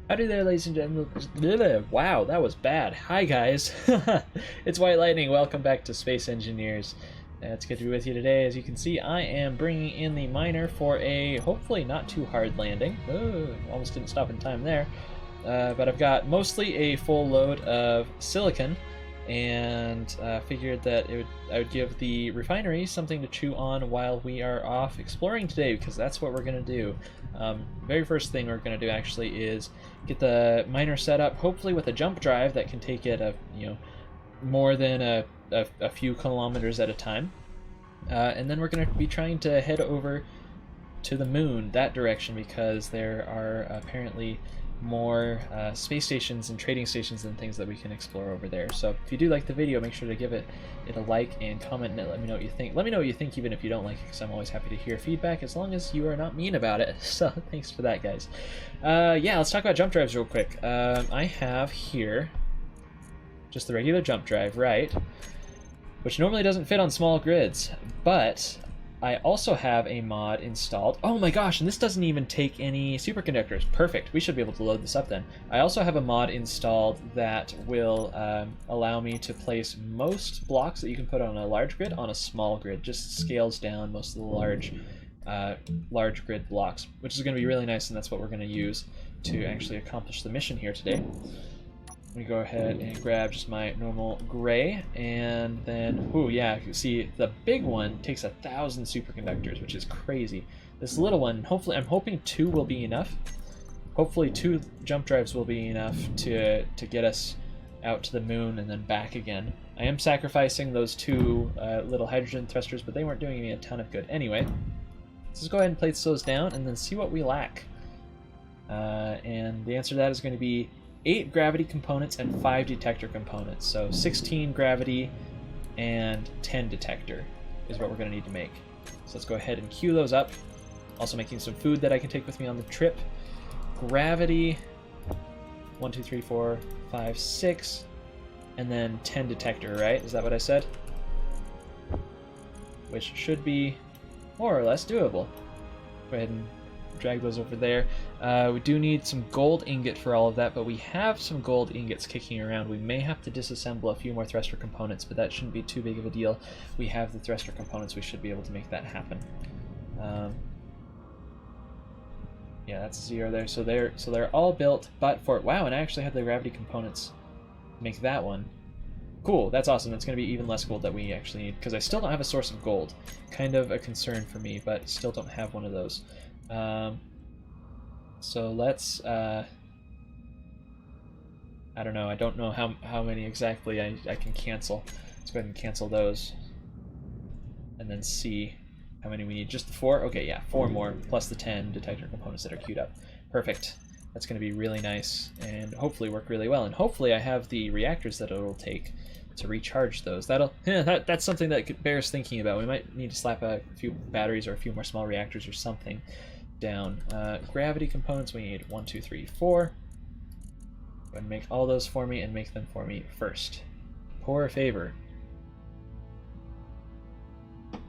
Howdy there, ladies and gentlemen. Wow, that was bad. Hi, guys. It's White Lightning. Welcome back to Space Engineers. It's good to be with you today. As you can see, I am bringing in the miner for a hopefully not too hard landing. Oh, almost didn't stop in time there. But I've got mostly a full load of silicon, and figured that I would give the refinery something to chew on while we are off exploring today, because that's what we're going to do. Very first thing we're going to do actually is get the miner set up, hopefully with a jump drive that can take it more than a few kilometers at a time. And then we're going to be trying to head over to the moon, that direction, because there are apparently more space stations and trading stations and things that we can explore over there. So if you do like the video, make sure to give it a like and comment and let me know what you think. Let me know what you think even if you don't like it, because I'm always happy to hear feedback as long as you are not mean about it. So thanks for that, guys. Yeah, let's talk about jump drives real quick. I have here just the regular jump drive, right? Which normally doesn't fit on small grids, but I also have a mod installed. Oh my gosh, and this doesn't even take any superconductors. Perfect, we should be able to load this up then. I also have a mod installed that will allow me to place most blocks that you can put on a large grid on a small grid. Just scales down most of the large grid blocks, which is going to be really nice, and that's what we're going to use to actually accomplish the mission here today. Let me go ahead and grab just my normal gray, and then, ooh, yeah, you see the big one takes 1,000 superconductors, which is crazy. This little one, hopefully, I'm hoping 2 will be enough. Hopefully 2 jump drives will be enough to get us out to the moon and then back again. I am sacrificing those 2 little hydrogen thrusters, but they weren't doing me a ton of good. Anyway, let's just go ahead and place those down and then see what we lack. And the answer to that is going to be 8 gravity components and 5 detector components. So 16 gravity and 10 detector is what we're going to need to make. So let's go ahead and queue those up. Also making some food that I can take with me on the trip. Gravity, 1, 2, 3, 4, 5, 6, and then 10 detector, right? Is that what I said? Which should be more or less doable. Go ahead and drag those over there. We do need some gold ingot for all of that, but we have some gold ingots kicking around. We may have to disassemble a few more thruster components, but that shouldn't be too big of a deal. We have the thruster components. We should be able to make that happen. Yeah, that's 0 there. So they're all built, but for wow, and I actually have the gravity components make that one. Cool, that's awesome. That's going to be even less gold that we actually need, because I still don't have a source of gold. Kind of a concern for me, but still don't have one of those. So let's, I don't know, I don't know how many exactly I can cancel. Let's go ahead and cancel those, and then see how many we need. Just the 4? Okay, yeah, 4 more, plus the 10 detector components that are queued up. Perfect. That's going to be really nice, and hopefully work really well, and hopefully I have the reactors that it'll take to recharge those. That's something that bears thinking about. We might need to slap a few batteries or a few more small reactors or something down. Gravity components, we need 1, 2, 3, 4. Go ahead and make all those for me, and make them for me first. Poor favor.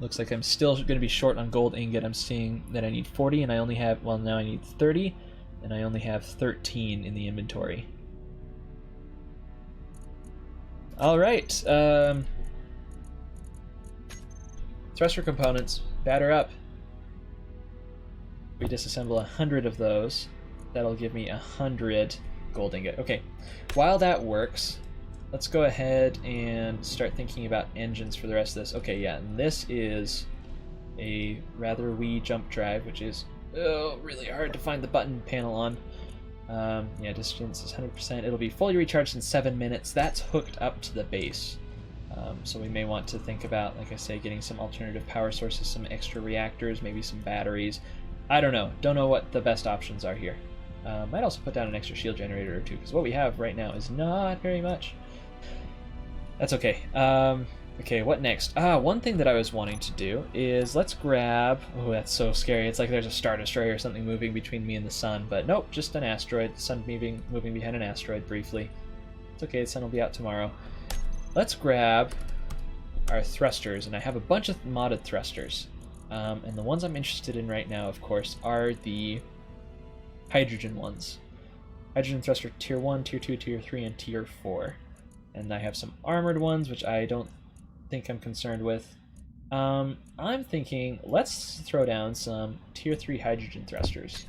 Looks like I'm still going to be short on gold ingot. I'm seeing that I need 40, and I only have, well, now I need 30, and I only have 13 in the inventory. All right. Thruster components, batter up. We disassemble 100 of those. That'll give me 100 gold ingot. Okay, while that works, let's go ahead and start thinking about engines for the rest of this. Okay, yeah, and this is a rather wee jump drive, which is really hard to find the button panel on. Yeah, distance is 100%. It'll be fully recharged in 7 minutes. That's hooked up to the base. So we may want to think about, like I say, getting some alternative power sources, some extra reactors, maybe some batteries. I don't know. Don't know what the best options are here. Might also put down an extra shield generator or 2, because what we have right now is not very much. That's okay. Okay, what next? One thing that I was wanting to do is let's grab... Oh, that's so scary. It's like there's a Star Destroyer or something moving between me and the sun, but nope, just an asteroid. The sun moving behind an asteroid briefly. It's okay, the sun will be out tomorrow. Let's grab our thrusters, and I have a bunch of modded thrusters. And the ones I'm interested in right now, of course, are the hydrogen ones. hydrogen thruster tier 1, tier 2, tier 3, and tier 4. And I have some armored ones, which I don't think I'm concerned with. I'm thinking let's throw down some tier 3 hydrogen thrusters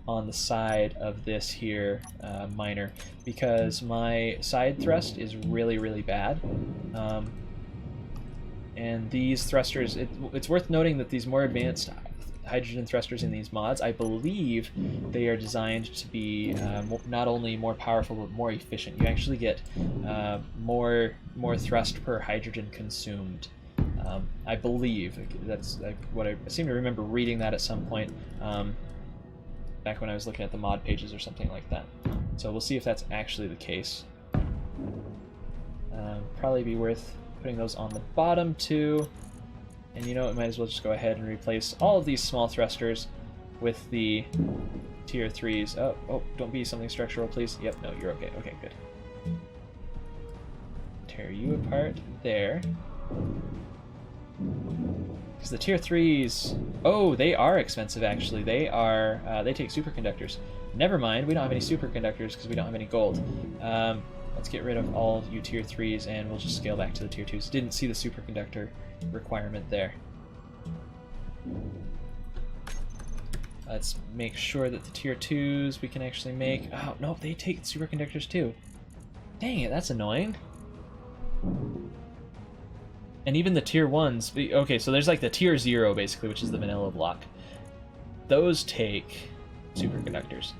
on the side of this here miner, because my side thrust is really, really bad. And these thrusters, it's worth noting that these more advanced hydrogen thrusters in these mods, I believe they are designed to be not only more powerful but more efficient. You actually get more thrust per hydrogen consumed. I believe that's what I seem to remember reading that at some point back when I was looking at the mod pages or something like that. So we'll see if that's actually the case. Probably be worth putting those on the bottom too. And you know, it might as well just go ahead and replace all of these small thrusters with the tier 3s. Oh, don't be something structural, please. Yep, no, you're okay. Okay, good. Tear you apart there. Because the tier 3s, oh, they are expensive actually. They are, they take superconductors. Never mind, we don't have any superconductors because we don't have any gold. Let's get rid of all of you tier 3s and we'll just scale back to the tier 2s. Didn't see the superconductor requirement there. Let's make sure that the tier 2s we can actually make. Oh, no, they take superconductors too. Dang it, that's annoying. And even the tier 1s, okay, so there's like the tier 0 basically, which is the vanilla block. Those take superconductors.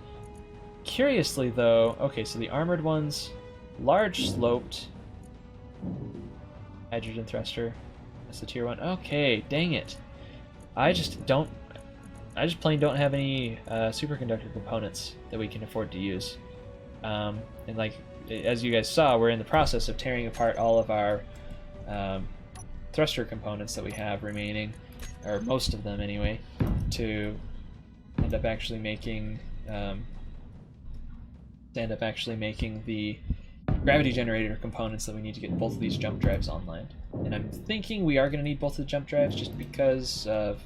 Curiously though, okay, so the armored ones, large sloped hydrogen thruster. That's the tier 1. Okay, dang it. I just plain don't have any superconductor components that we can afford to use. And like, as you guys saw, we're in the process of tearing apart all of our thruster components that we have remaining, or most of them anyway, to end up actually making the gravity generator components that we need to get both of these jump drives online. And I'm thinking we are going to need both of the jump drives just because of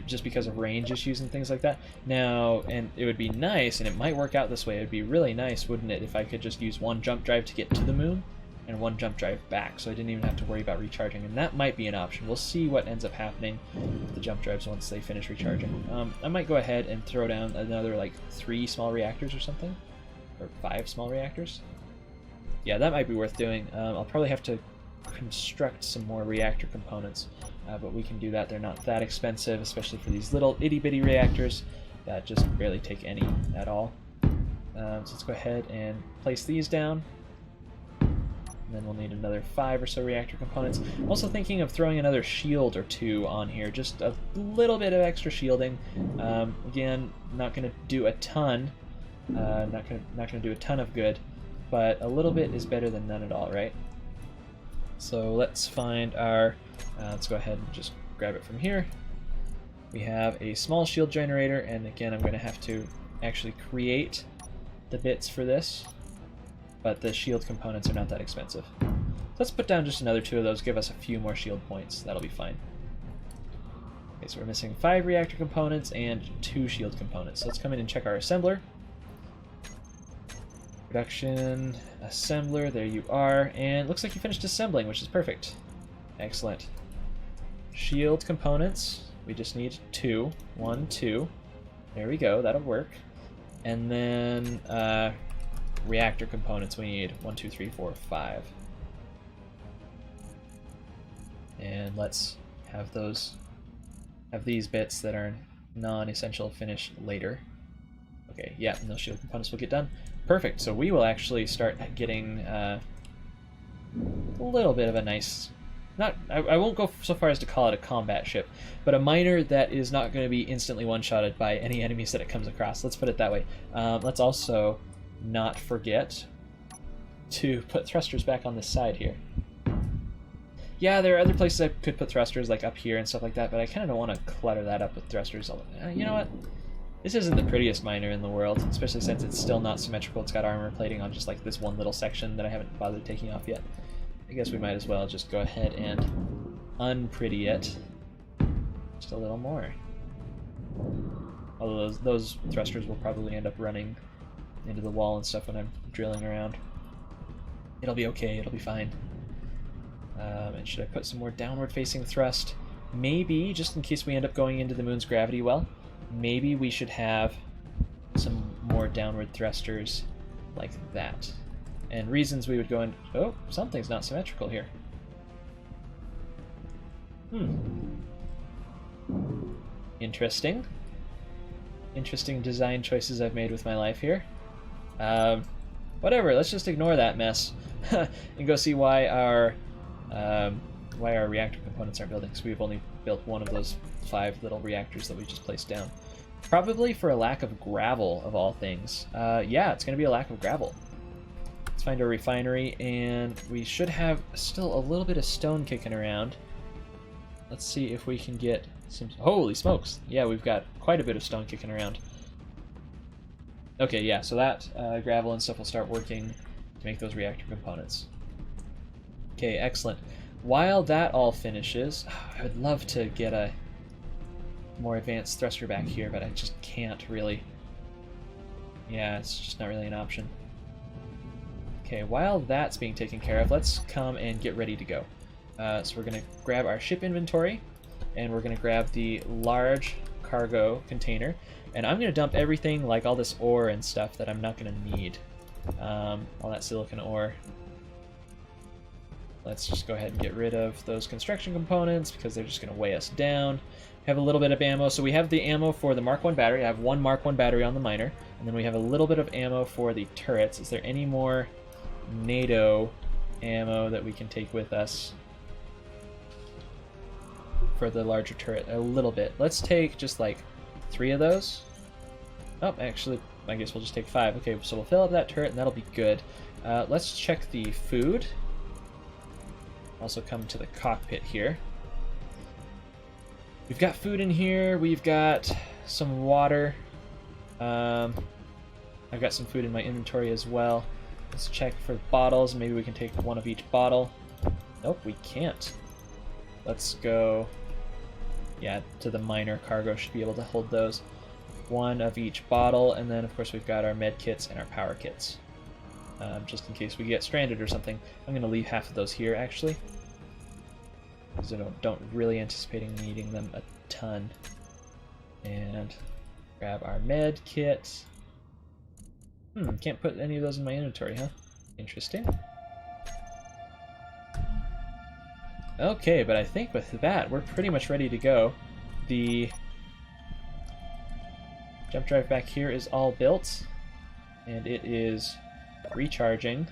just because of range issues and things like that. Now, and it would be nice, and it might work out this way, it would be really nice, wouldn't it, if I could just use one jump drive to get to the moon and one jump drive back, so I didn't even have to worry about recharging, and that might be an option. We'll see what ends up happening with the jump drives once they finish recharging. I might go ahead and throw down another like 3 small reactors or something, or 5 small reactors. Yeah, that might be worth doing. I'll probably have to construct some more reactor components, but we can do that. They're not that expensive, especially for these little itty-bitty reactors that just barely take any at all. So let's go ahead and place these down. And then we'll need another 5 or so reactor components. I'm also thinking of throwing another shield or 2 on here, just a little bit of extra shielding. Again, not going to do a ton. Not gonna do a ton of good, but a little bit is better than none at all, right? So let's find our. Let's go ahead and just grab it from here. We have a small shield generator, and again, I'm going to have to actually create the bits for this. But the shield components are not that expensive. Let's put down just another 2 of those, give us a few more shield points. That'll be fine. Okay, so we're missing 5 reactor components and 2 shield components. So let's come in and check our assembler. Production assembler, there you are. And it looks like you finished assembling, which is perfect. Excellent. Shield components, we just need 2. 1, 2. There we go, that'll work. And then reactor components, we need 1, 2, 3, 4, 5. And let's have these bits that are non-essential finished later. Okay, yeah, and those shield components will get done. Perfect, so we will actually start getting a little bit of a nice, I won't go so far as to call it a combat ship, but a miner that is not going to be instantly one-shotted by any enemies that it comes across. Let's put it that way. Let's also not forget to put thrusters back on this side here. Yeah, there are other places I could put thrusters, like up here and stuff like that, but I kind of don't want to clutter that up with thrusters. You know what? This isn't the prettiest miner in the world, especially since it's still not symmetrical. It's got armor plating on just like this one little section that I haven't bothered taking off yet. I guess we might as well just go ahead and unpretty it just a little more. Although those thrusters will probably end up running into the wall and stuff when I'm drilling around. It'll be okay, it'll be fine. And should I put some more downward facing thrust? Maybe, just in case we end up going into the moon's gravity well, maybe we should have some more downward thrusters like that. And reasons we would go in... Oh, something's not symmetrical here. Interesting. Interesting design choices I've made with my life here. Whatever, let's just ignore that mess and go see why our reactor components aren't building, because we've only built one of those 5 little reactors that we just placed down. Probably for a lack of gravel, of all things. Yeah, it's going to be a lack of gravel. Let's find a refinery, and we should have still a little bit of stone kicking around. Let's see if we can get some... Holy smokes! Yeah, we've got quite a bit of stone kicking around. Okay, yeah, so that gravel and stuff will start working to make those reactor components. Okay, excellent. While that all finishes, I would love to get a more advanced thruster back here, but I just can't really. Yeah, it's just not really an option. Okay, while that's being taken care of, let's come and get ready to go. So we're going to grab our ship inventory, and we're going to grab the large cargo container, and I'm going to dump everything, like all this ore and stuff that I'm not going to need. All that silicon ore. Let's just go ahead and get rid of those construction components because they're just going to weigh us down. We have a little bit of ammo. So we have the ammo for the Mark 1 battery. I have 1 Mark 1 battery on the miner. And then we have a little bit of ammo for the turrets. Is there any more NATO ammo that we can take with us for the larger turret? A little bit. Let's take just like 3 of those. Oh, actually, I guess we'll just take 5. Okay, so we'll fill up that turret and that'll be good. Let's check the food. Also come to the cockpit here. We've got food in here. We've got some water. I've got some food in my inventory as well. Let's check for bottles. Maybe we can take 1 of each bottle. Nope, we can't. Let's go, yeah, to the miner. Cargo should be able to hold those. 1 of each bottle, and then of course we've got our med kits and our power kits. Just in case we get stranded or something. I'm going to leave half of those here, actually, because I don't really anticipating needing them a ton. And grab our med kit. Can't put any of those in my inventory, huh? Interesting. Okay, but I think with that, we're pretty much ready to go. The jump drive back here is all built, and it is recharging.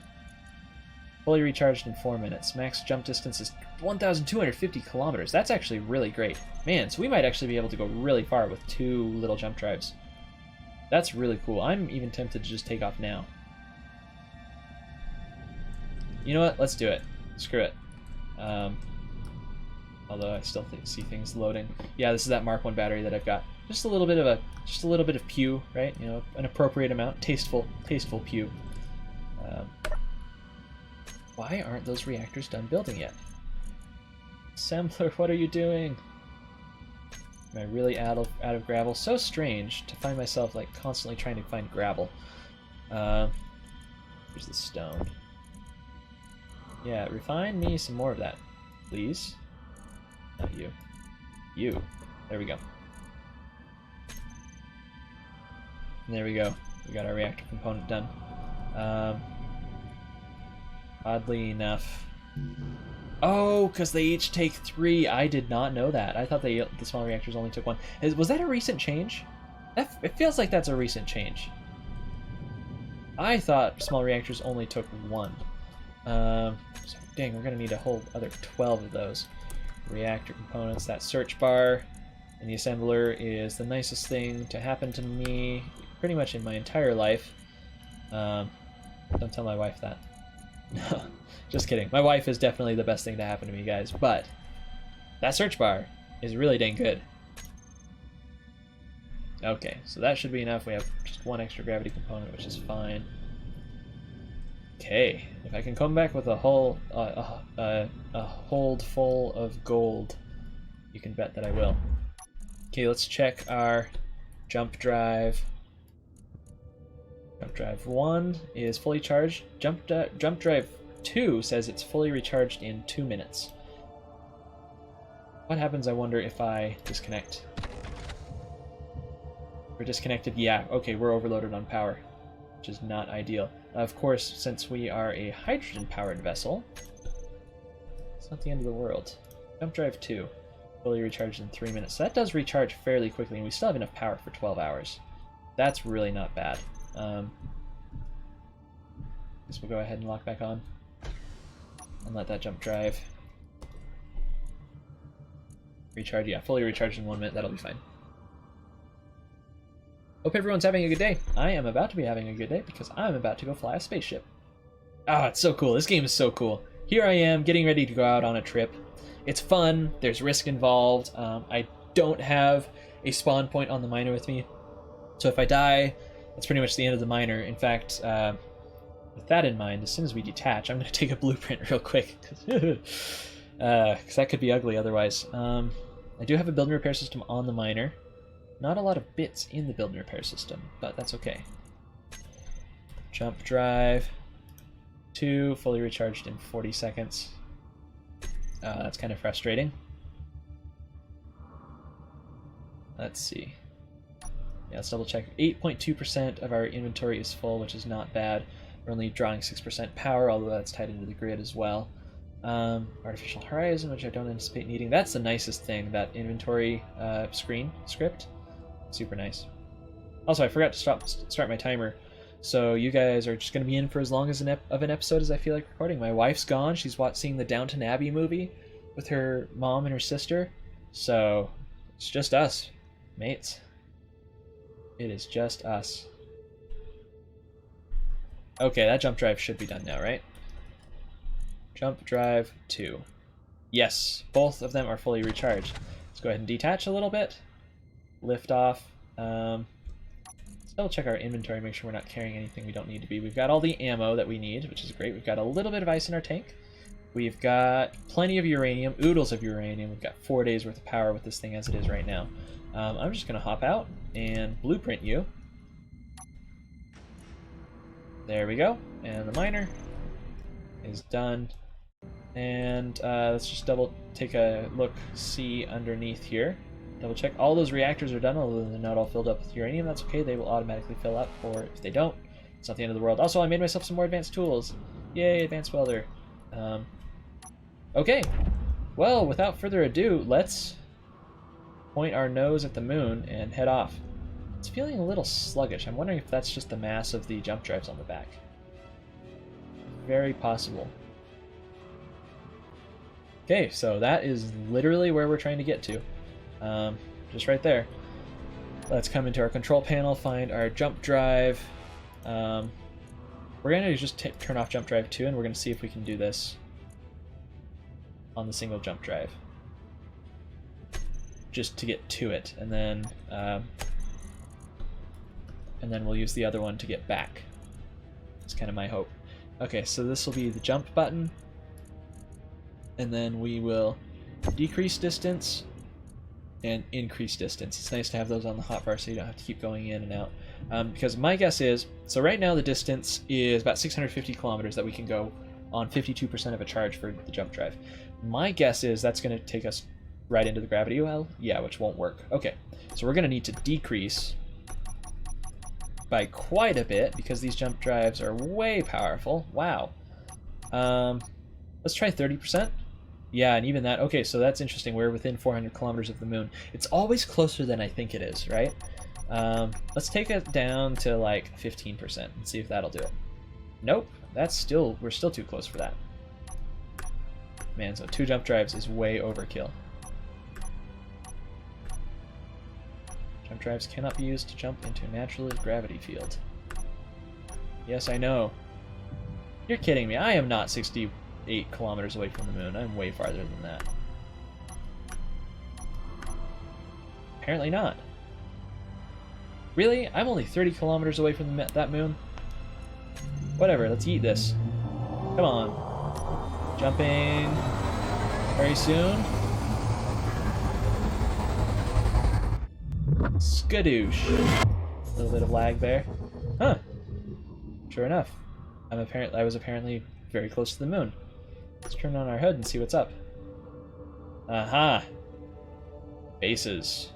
Fully recharged in 4 minutes. Max jump distance is 1,250 kilometers. That's actually really great. Man, so we might actually be able to go really far with 2 little jump drives. That's really cool. I'm even tempted to just take off now. You know what? Let's do it. Screw it. Although I still see things loading. Yeah, this is that Mark 1 battery that I've got. Just a little bit of pew, right? You know, an appropriate amount, tasteful pew. Why aren't those reactors done building yet? Assembler, what are you doing? Am I really out of gravel? So strange to find myself like constantly trying to find gravel. Here's the stone. Yeah, refine me some more of that, please. Not you. You. There we go. And there we go. We got our reactor component done. Oddly enough... Oh, because they each take 3. I did not know that. I thought the small reactors only took 1. Was that a recent change? It feels like that's a recent change. I thought small reactors only took 1. So, dang, we're going to need a whole other 12 of those. Reactor components, that search bar, and the assembler is the nicest thing to happen to me pretty much in my entire life. Don't tell my wife that. No, just kidding. My wife is definitely the best thing to happen to me, guys, but that search bar is really dang good. Okay, so that should be enough. We have just 1 extra gravity component, which is fine. Okay, if I can come back with a hold full of gold, you can bet that I will. Okay, let's check our Jump drive. Jump drive 1 is fully charged. Jump drive 2 says it's fully recharged in 2 minutes. What happens, I wonder, if I disconnect? We're disconnected? Yeah, okay, we're overloaded on power, which is not ideal. Of course, since we are a hydrogen-powered vessel, it's not the end of the world. Jump drive 2, fully recharged in 3 minutes. So that does recharge fairly quickly, and we still have enough power for 12 hours. That's really not bad. Guess we'll go ahead and lock back on and let that jump drive recharge. Yeah, fully recharged in 1 minute. That'll be fine. Hope everyone's having a good day. I am about to be having a good day because I'm about to go fly a spaceship. Ah, it's so cool. This game is so cool. Here I am getting ready to go out on a trip. It's fun. There's risk involved. I don't have a spawn point on the miner with me. So if I die, that's pretty much the end of the miner. In fact, with that in mind, as soon as we detach, I'm going to take a blueprint real quick. Because that could be ugly otherwise. I do have a build and repair system on the miner. Not a lot of bits in the build and repair system, but that's okay. Jump drive 2, fully recharged in 40 seconds. That's kind of frustrating. Let's see. Yeah, let's double check. 8.2% of our inventory is full, which is not bad. We're only drawing 6% power, although that's tied into the grid as well. Artificial Horizon, which I don't anticipate needing. That's the nicest thing, that inventory screen script. Super nice. Also, I forgot to start my timer, so you guys are just going to be in for as long as of an episode as I feel like recording. My wife's gone. She's seeing the Downton Abbey movie with her mom and her sister, so it's just us, mates. It is just us. Okay, that jump drive should be done now, right? Jump drive 2. Yes, both of them are fully recharged. Let's go ahead and detach a little bit. Lift off. Let's double check our inventory, make sure we're not carrying anything we don't need to be. We've got all the ammo that we need, which is great. We've got a little bit of ice in our tank. We've got plenty of uranium, oodles of uranium. We've got 4 days worth of power with this thing as it is right now. I'm just going to hop out and blueprint you. There we go. And the miner is done. And let's just take a look, see underneath here. Double check. All those reactors are done, although they're not all filled up with uranium. That's okay. They will automatically fill up, or if they don't, it's not the end of the world. Also, I made myself some more advanced tools. Yay, advanced welder. Okay. Well, without further ado, let's point our nose at the moon and head off. It's feeling a little sluggish. I'm wondering if that's just the mass of the jump drives on the back. Very possible. Okay, so that is literally where we're trying to get to. Just right there. Let's come into our control panel, find our jump drive. We're going to just turn off jump drive 2, and we're going to see if we can do this on the single jump drive. Just to get to it, and then we'll use the other one to get back. That's kind of my hope. Okay, so this will be the jump button, and then we will decrease distance and increase distance. It's nice to have those on the hotbar so you don't have to keep going in and out. Because my guess is, so right now the distance is about 650 kilometers that we can go on 52% of a charge for the jump drive. My guess is that's going to take us right into the gravity well, yeah, which won't work. Okay, so we're going to need to decrease by quite a bit because these jump drives are way powerful. Wow. Let's try 30%. Yeah, and even that, okay, so that's interesting. We're within 400 kilometers of the moon. It's always closer than I think it is, right? Let's take it down to like 15% and see if that'll do it. Nope, we're still too close for that. Man, so 2 jump drives is way overkill. Jump drives cannot be used to jump into a natural gravity field. Yes, I know. You're kidding me. I am not 68 kilometers away from the moon. I'm way farther than that. Apparently not. Really? I'm only 30 kilometers away from that moon? Whatever, let's eat this. Come on. Jumping very soon. Skadoosh. A little bit of lag there. Huh. Sure enough. I was apparently very close to the moon. Let's turn on our HUD and see what's up. Aha! Bases.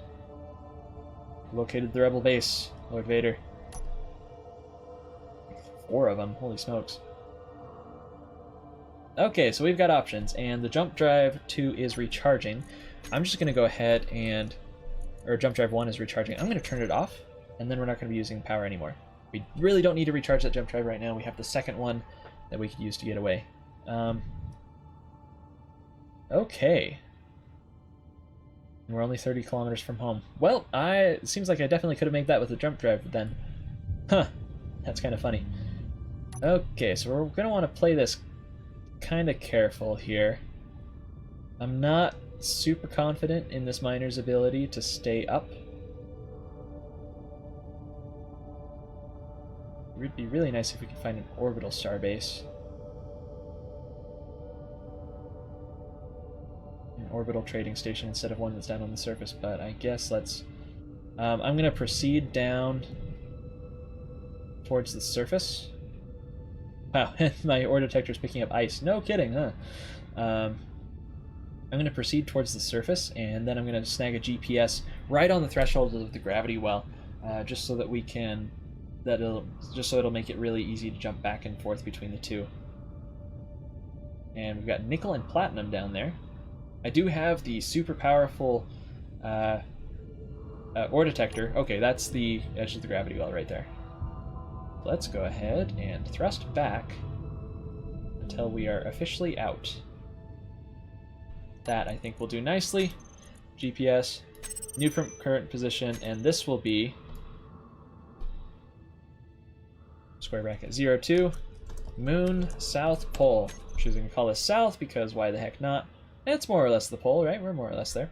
Located the rebel base, Lord Vader. 4 of them, holy smokes. Okay, so we've got options, and the jump drive 2 is recharging. I'm just going to go ahead and... Or jump drive 1 is recharging. I'm going to turn it off, and then we're not going to be using power anymore. We really don't need to recharge that jump drive right now. We have the second one that we could use to get away. Okay. We're only 30 kilometers from home. Well, it seems like I definitely could have made that with the jump drive then. Huh. That's kind of funny. Okay, so we're going to want to play this kind of careful here. I'm not super confident in this miner's ability to stay up. It would be really nice if we could find an orbital starbase. An orbital trading station instead of one that's down on the surface, but I guess let's... I'm going to proceed down towards the surface. Wow, my ore detector is picking up ice. No kidding, huh? I'm going to proceed towards the surface, and then I'm going to snag a GPS right on the threshold of the gravity well, just so that we can... just so it'll make it really easy to jump back and forth between the two. And we've got nickel and platinum down there. I do have the super powerful ore detector. Okay, that's the edge of the gravity well right there. Let's go ahead and thrust back until we are officially out. That, I think, will do nicely. GPS, new current position, and this will be square bracket 02, moon, south pole. I'm choosing to call this south because why the heck not? It's more or less the pole, right? We're more or less there.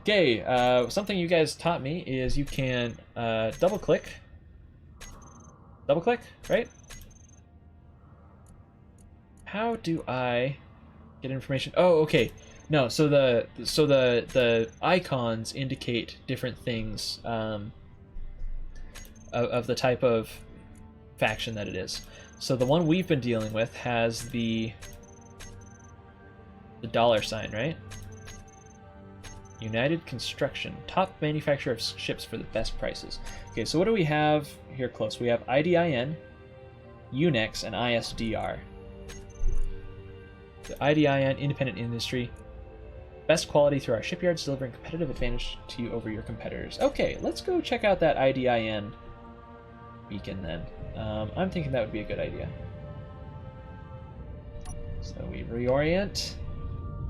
Okay, something you guys taught me is you can double click, right? How do I get information? Oh, okay. No, so the icons indicate different things of the type of faction that it is. So the one we've been dealing with has the $, right? United Construction, top manufacturer of ships for the best prices. Okay, so what do we have here close? We have IDIN, UNEX, and ISDR. The IDIN, independent industry, best quality through our shipyards, delivering competitive advantage to you over your competitors. Okay, let's go check out that IDIN beacon then. I'm thinking that would be a good idea. So we reorient,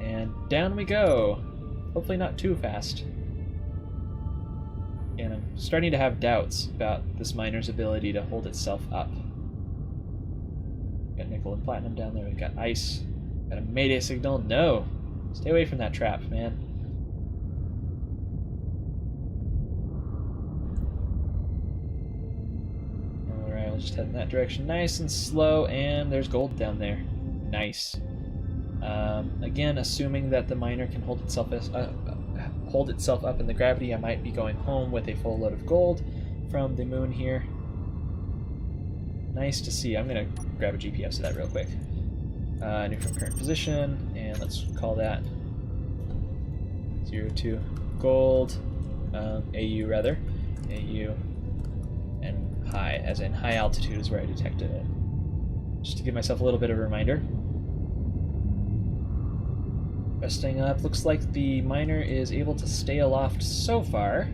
and down we go. Hopefully not too fast. And I'm starting to have doubts about this miner's ability to hold itself up. Got nickel and platinum down there. We've got ice. Got a mayday signal. No! Stay away from that trap, man. Alright, we'll just head in that direction nice and slow, and there's gold down there. Nice. Again, assuming that the miner can hold itself up in the gravity, I might be going home with a full load of gold from the moon here. Nice to see. I'm going to grab a GPS of that real quick. New from current position, and let's call that 02 gold, AU rather, AU, and high, as in high altitude is where I detected it. Just to give myself a little bit of a reminder. Resting up, looks like the miner is able to stay aloft so far.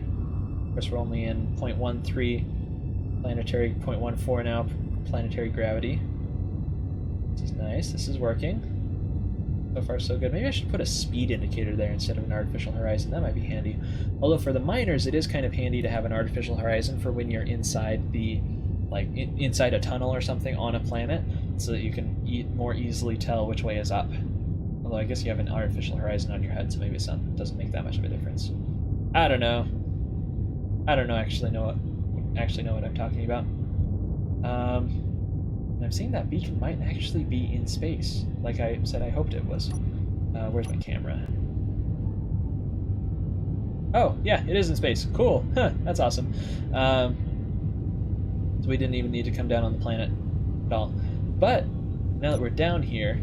Of course, we're only in 0.13 planetary, 0.14 now planetary gravity. This is nice, this is working. So far so good. Maybe I should put a speed indicator there instead of an artificial horizon, that might be handy. Although for the miners, it is kind of handy to have an artificial horizon for when you're inside the, inside a tunnel or something on a planet, so that you can more easily tell which way is up. Although I guess you have an artificial horizon on your head, so maybe it doesn't make that much of a difference. I don't know. Actually know what I'm talking about. I'm seeing that beacon might actually be in space, like I said I hoped it was. Where's my camera? Oh, yeah, it is in space. Cool. Huh, that's awesome. So we didn't even need to come down on the planet at all. But now that we're down here,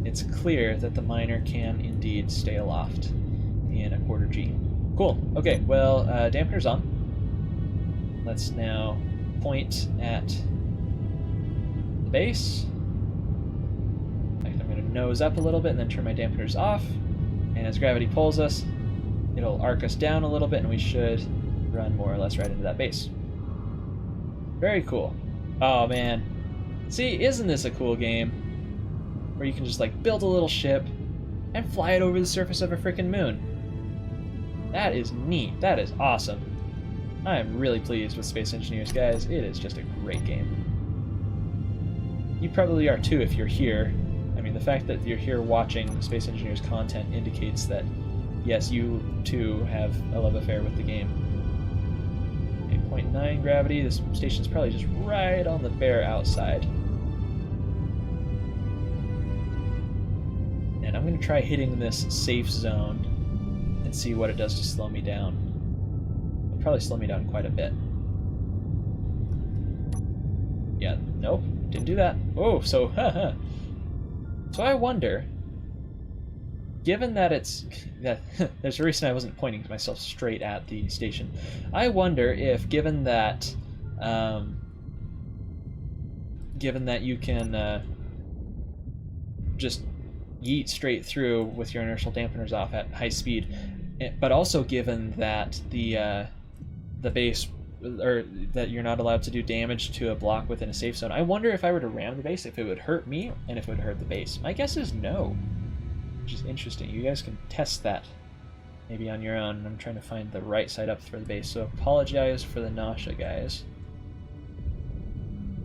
it's clear that the miner can indeed stay aloft in a quarter G. Cool. Okay, well, dampener's on. Let's now point at the base. In fact, I'm going to nose up a little bit and then turn my dampeners off. And as gravity pulls us, it'll arc us down a little bit and we should run more or less right into that base. Very cool. Oh, man. See, isn't this a cool game? Where you can just, like, build a little ship and fly it over the surface of a freaking moon. That is neat. That is awesome. I am really pleased with Space Engineers, guys. It is just a great game. You probably are too if you're here. I mean, the fact that you're here watching Space Engineers content indicates that, yes, you too have a love affair with the game. 8.9 gravity. This station's probably just right on the bare outside. And I'm going to try hitting this safe zone and see what it does to slow me down. It'll probably slow me down quite a bit. Yeah, nope, didn't do that. Oh, so, haha. So I wonder, given that there's a reason I wasn't pointing to myself straight at the station. I wonder if, given that you can just yeet straight through with your inertial dampeners off at high speed, but also given that the base, or that you're not allowed to do damage to a block within a safe zone, I wonder if I were to ram the base, if it would hurt me and if it would hurt the base. My guess is no, which is interesting. You guys can test that maybe on your own. I'm trying to find the right side up for the base, so apologize for the nausea, guys.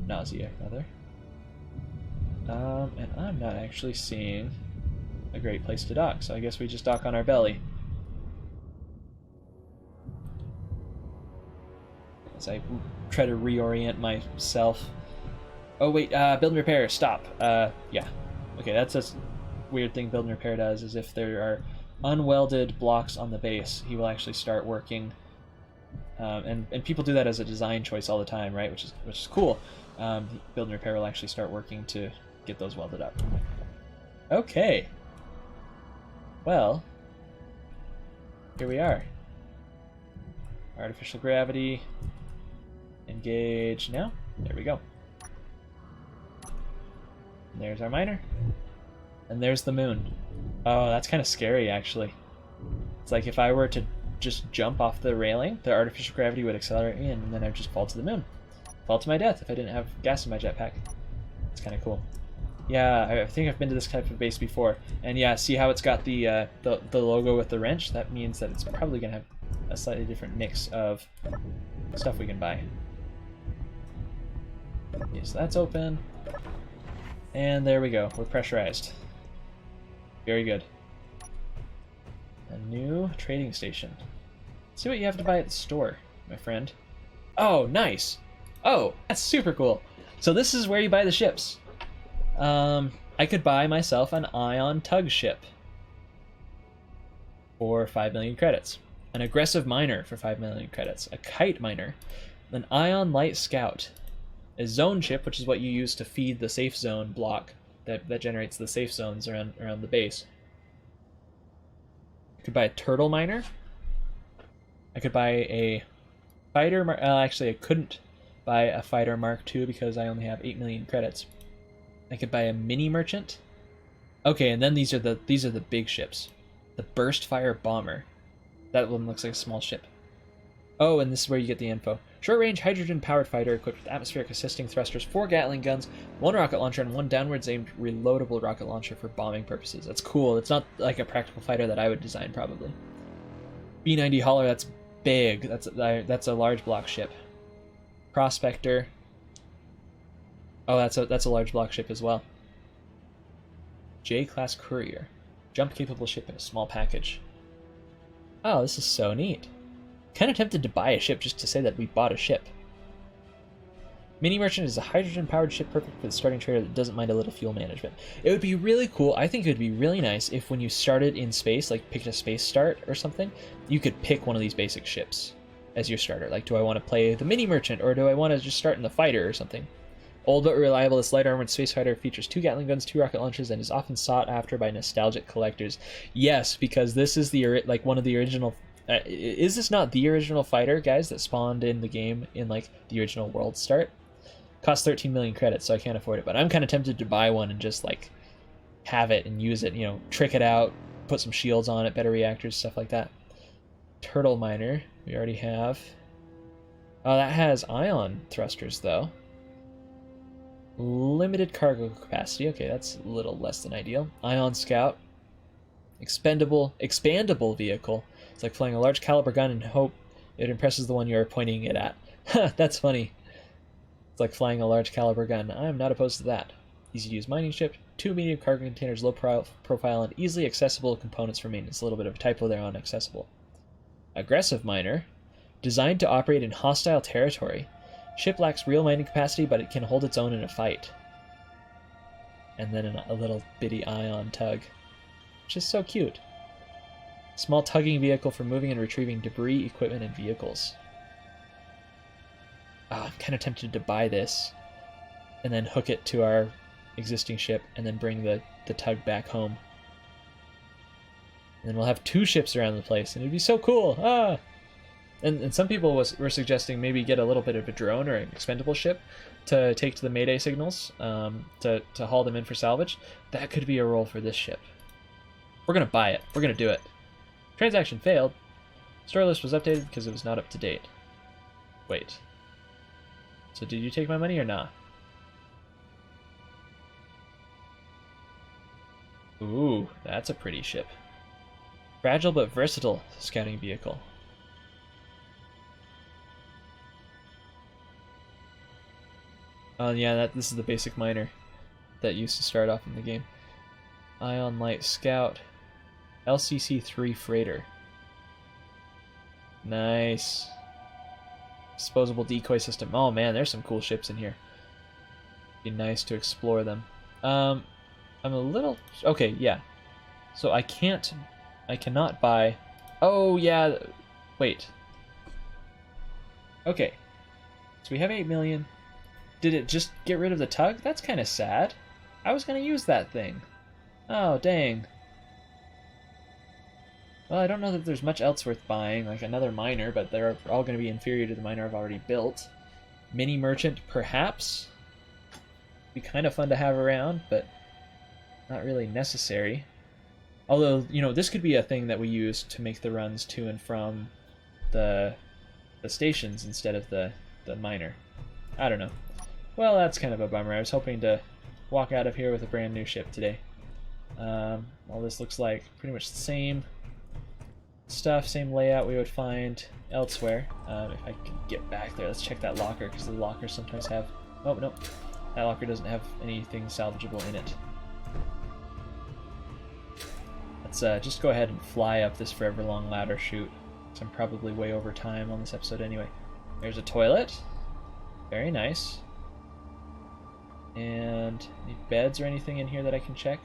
Nausea, rather. And I'm not actually seeing a great place to dock, so I guess we just dock on our belly. As I try to reorient myself. Oh wait, build and repair, stop. Yeah. Okay, that's a weird thing build and repair does, is if there are unwelded blocks on the base, he will actually start working. And people do that as a design choice all the time, right? Which is cool. Build and repair will actually start working to get those welded up. Okay. Well, here we are. Artificial gravity. Engage now. There we go. And there's our miner. And there's the moon. Oh, that's kind of scary, actually. It's like if I were to just jump off the railing, the artificial gravity would accelerate me, and then I'd just fall to the moon. Fall to my death if I didn't have gas in my jetpack. It's kind of cool. Yeah, I think I've been to this type of base before. And yeah, see how it's got the logo with the wrench? That means that it's probably going to have a slightly different mix of stuff we can buy. Okay, so that's open. And there we go. We're pressurized. Very good. A new trading station. Let's see what you have to buy at the store, my friend. Oh, nice. Oh, that's super cool. So this is where you buy the ships. I could buy myself an ion tug ship for 5 million credits. An aggressive miner for 5 million credits. A kite miner. An ion light scout. A zone ship, which is what you use to feed the safe zone block that generates the safe zones around the base. I could buy a turtle miner. I could buy a fighter. Actually, I couldn't buy a fighter Mark II because I only have 8 million credits. I could buy a mini merchant. Okay, and then these are the big ships. The burst fire bomber. That one looks like a small ship. Oh, and this is where you get the info. Short-range hydrogen-powered fighter equipped with atmospheric assisting thrusters, 4 Gatling guns, 1 rocket launcher, and 1 downwards-aimed reloadable rocket launcher for bombing purposes. That's cool. It's not like a practical fighter that I would design, probably. B-90 Hauler, that's big. That's a large block ship. Prospector. Oh, that's a large block ship as well. J-class courier. Jump-capable ship in a small package. Oh, this is so neat. Kind of tempted to buy a ship just to say that we bought a ship. Mini Merchant is a hydrogen-powered ship perfect for the starting trader that doesn't mind a little fuel management. It would be really cool. I think it would be really nice if when you started in space, like picked a space start or something, you could pick one of these basic ships as your starter. Like, do I want to play the Mini Merchant, or do I want to just start in the fighter or something? Old but reliable, this light-armored space fighter features 2 Gatling guns, 2 rocket launchers, and is often sought after by nostalgic collectors. Yes, because this is the like one of the original... is this not the original fighter, guys, that spawned in the game in like the original world start? Costs 13 million credits, so I can't afford it, but I'm kind of tempted to buy one and just like have it and use it, you know, trick it out, put some shields on it, better reactors, stuff like that. Turtle Miner, we already have. Oh, that has ion thrusters though. Limited cargo capacity, okay, that's a little less than ideal. Ion Scout. Expandable vehicle. It's like flying a large caliber gun and hope it impresses the one you're pointing it at. That's funny. It's like flying a large caliber gun. I'm not opposed to that. Easy to use mining ship, 2 medium cargo containers, low profile, and easily accessible components for maintenance. A little bit of a typo there on accessible. Aggressive Miner. Designed to operate in hostile territory. Ship lacks real mining capacity, but it can hold its own in a fight. And then a little bitty ion tug, which is so cute. Small tugging vehicle for moving and retrieving debris, equipment, and vehicles. I'm kind of tempted to buy this and then hook it to our existing ship and then bring the tug back home. And then we'll have 2 ships around the place, and it'd be so cool! Ah! And some people were suggesting maybe get a little bit of a drone or an expendable ship to take to the Mayday signals, to haul them in for salvage. That could be a role for this ship. We're going to buy it. We're going to do it. Transaction failed. Store list was updated because it was not up to date. Wait. So did you take my money or not? Ooh, that's a pretty ship. Fragile but versatile scouting vehicle. Yeah, this is the basic miner that used to start off in the game. Ion Light Scout. LCC-3 Freighter. Nice. Disposable decoy system. Oh man, there's some cool ships in here. Be nice to explore them. I'm a little... Okay, yeah. So I cannot buy... Oh, yeah. Wait. Okay. So we have 8 million. Did it just get rid of the tug? That's kind of sad. I was going to use that thing. Oh, dang. Well, I don't know that there's much else worth buying, like another miner, but they're all going to be inferior to the miner I've already built. Mini Merchant, perhaps. Be kind of fun to have around, but not really necessary. Although, you know, this could be a thing that we use to make the runs to and from the stations instead of the miner. I don't know. Well, that's kind of a bummer. I was hoping to walk out of here with a brand new ship today. All this looks like pretty much the same stuff, same layout we would find elsewhere. If I could get back there, let's check that locker, because the lockers sometimes have... Oh, no. That locker doesn't have anything salvageable in it. Let's just go ahead and fly up this forever long ladder chute, because I'm probably way over time on this episode anyway. There's a toilet. Very nice. And any beds or anything in here that I can check?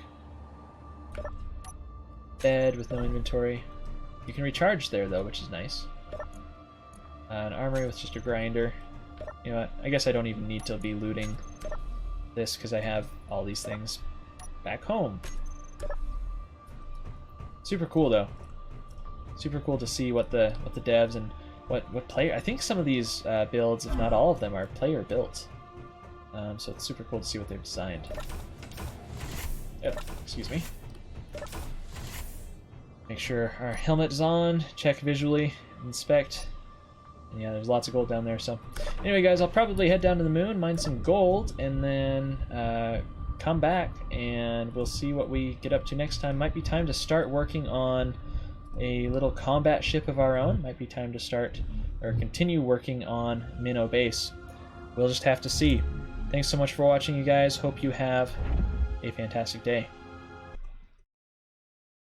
Bed with no inventory. You can recharge there though, which is nice. An armory with just a grinder. You know what? I guess I don't even need to be looting this because I have all these things back home. Super cool though. Super cool to see what the devs and what player. I think some of these builds, if not all of them, are player built. So it's super cool to see what they've designed. Yep, excuse me. Make sure our helmet is on, check visually, inspect. And yeah, there's lots of gold down there, so... Anyway, guys, I'll probably head down to the moon, mine some gold, and then come back, and we'll see what we get up to next time. Might be time to start working on a little combat ship of our own. Might be time to start, or continue working on Minnow Base. We'll just have to see. Thanks so much for watching, you guys. Hope you have a fantastic day.